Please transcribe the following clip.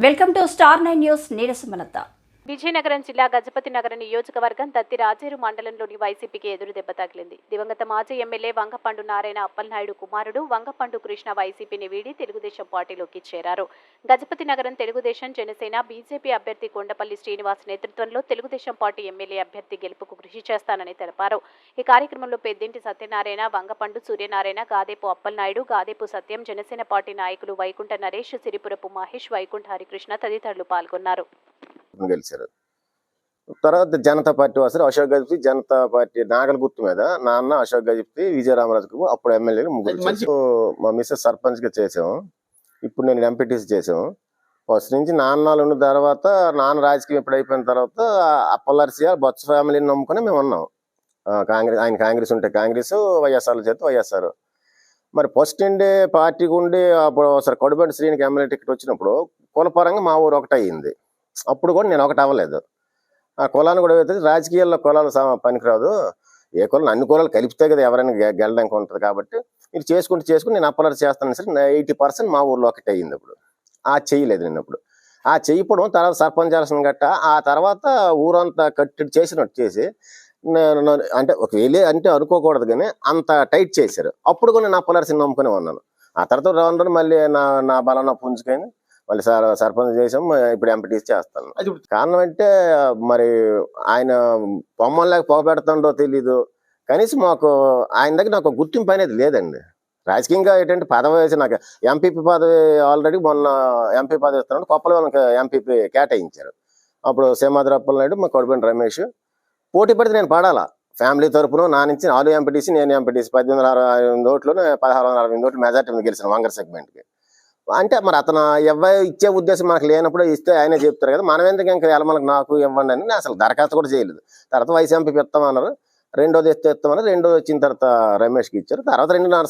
Welcome to star 9 news. నీరసమలత. విజయనగరం జిల్లా గజపతి నగర నియోజకవర్గం దత్తి రాజేరు మండలంలోని వైసీపీకి ఎదురు దెబ్బ తగిలింది. దివంగత మాజీ ఎమ్మెల్యే వంగపండు నారాయణ అప్పలనాయుడు కుమారుడు వంగపండు కృష్ణ వైసీపీని వీడి తెలుగుదేశం పార్టీలోకి చేరారు. గజపతి నగరం తెలుగుదేశం, జనసేన, బీజేపీ అభ్యర్థి కొండపల్లి శ్రీనివాస్ నేతృత్వంలో తెలుగుదేశం పార్టీ ఎమ్మెల్యే అభ్యర్థి గెలుపుకు కృషి చేస్తానని తెలిపారు. ఈ కార్యక్రమంలో పెద్దింటి సత్యనారాయణ, వంగపండు సూర్యనారాయణ, గాదేపు అప్పలనాయుడు, గాదేపు సత్యం, జనసేన పార్టీ నాయకులు వైకుంఠ నరేష్, సిరిపురపు మహేష్, వైకుంఠ హరికృష్ణ తదితరులు పాల్గొన్నారు. గెలిచారు. తర్వాత జనతా పార్టీ వస్తారు. అశోక్ గజపతి జనతా పార్టీ నాగల గుర్తు మీద నాన్న అశోక్ గజపతి, విజయరామరాజుకు అప్పుడు ఎమ్మెల్యేలు ముగ్గురు. మా మిస్సెస్ సర్పంచ్ గా చేసాము. ఇప్పుడు నేను ఎంపీటీసీ చేసాము. ఫస్ట్ నుంచి నాన్నలు ఉన్న తర్వాత నాన్న రాజకీయం ఎప్పుడు అయిపోయిన తర్వాత అప్పలర్సి బొత్స ఫ్యామిలీని నమ్ముకుని మేము ఉన్నాం. ఆయన కాంగ్రెస్ ఉంటే కాంగ్రెస్, వైఎస్ఆర్ల చేత వైఎస్ఆర్. మరి ఫస్ట్ ఉండే పార్టీకి ఉండి అప్పుడు ఒకసారి కొడబండి శ్రీనికి ఎమ్మెల్యే టికెట్ వచ్చినప్పుడు కులపరంగా మా ఊరు ఒకటి అయ్యింది. అప్పుడు కూడా నేను ఒకటి అవ్వలేదు. ఆ కులాన్ని కూడా అయితే రాజకీయాల్లో కులాలు పనికిరాదు, ఏ కులం అన్ని కులాలు కలిపితే కదా ఎవరైనా గెలడానికి ఉంటుంది. కాబట్టి మీరు చేసుకుని నేను అప్పలర్ చేస్తాను సరే 80% మా ఊర్లో ఒకటి అయ్యింది. అప్పుడు ఆ చెయ్యలేదు నేను. అప్పుడు ఆ చెయ్యడం తర్వాత సర్పంచ్ చేయాల్సిన గట్ట ఆ తర్వాత ఊరంతా కట్టడి చేసినట్టు చేసి అంటే ఒకవేళ అంటే అనుకోకూడదు కానీ అంత టైట్ చేశారు. అప్పుడు కూడా నేను అప్పలర్సిని నమ్ముకుని ఉన్నాను. ఆ తర్వాత రాను మళ్ళీ నా బలం పుంజుకైంది. మళ్ళీ సర్పంచ్ చేసాం. ఇప్పుడు ఎంపీటీసీ చేస్తాను. కారణం అంటే మరి ఆయన పొమ్మలేక పోగబెడతాడో తెలీదు. కనీసం మాకు ఆయన దగ్గర నాకు గుర్తింపు అనేది లేదండి. రాజకీయంగా ఏంటంటే పదవి వేసి నాకు ఎంపీపీ పదవి ఆల్రెడీ మొన్న ఎంపీ పదవి ఇస్తున్నాడు. కొప్పల వాళ్ళకి ఎంపీపీ కేటాయించారు. అప్పుడు సింహాద్రి అప్పలనాయుడు, మా కొడుకుని రమేష్ పోటీ పడితే నేను పడాలా. ఫ్యామిలీ తరపున నా నుంచి 4 ఎంపీటీసీ, నేను ఎంపీటీసీ 1868 ఓట్లు 1668 ఓట్లు మెజార్టీ గెలిచిన వంగర్ సెగ్మెంట్కి. అంటే మరి అతను ఇచ్చే ఉద్దేశం మనకు లేనప్పుడు ఇస్తే ఆయనే చెప్తారు కదా, మనం ఎందుకు ఇంకా ఎలమలకు నాకు ఇవ్వండి అని అసలు దరఖాస్తు కూడా చేయలేదు. తర్వాత వైస్ ఎంపీ ఇస్తామన్నారు. రెండోది ఇస్తామన్నారు. రెండోది వచ్చిన తర్వాత రమేష్కి ఇచ్చారు. తర్వాత 2.5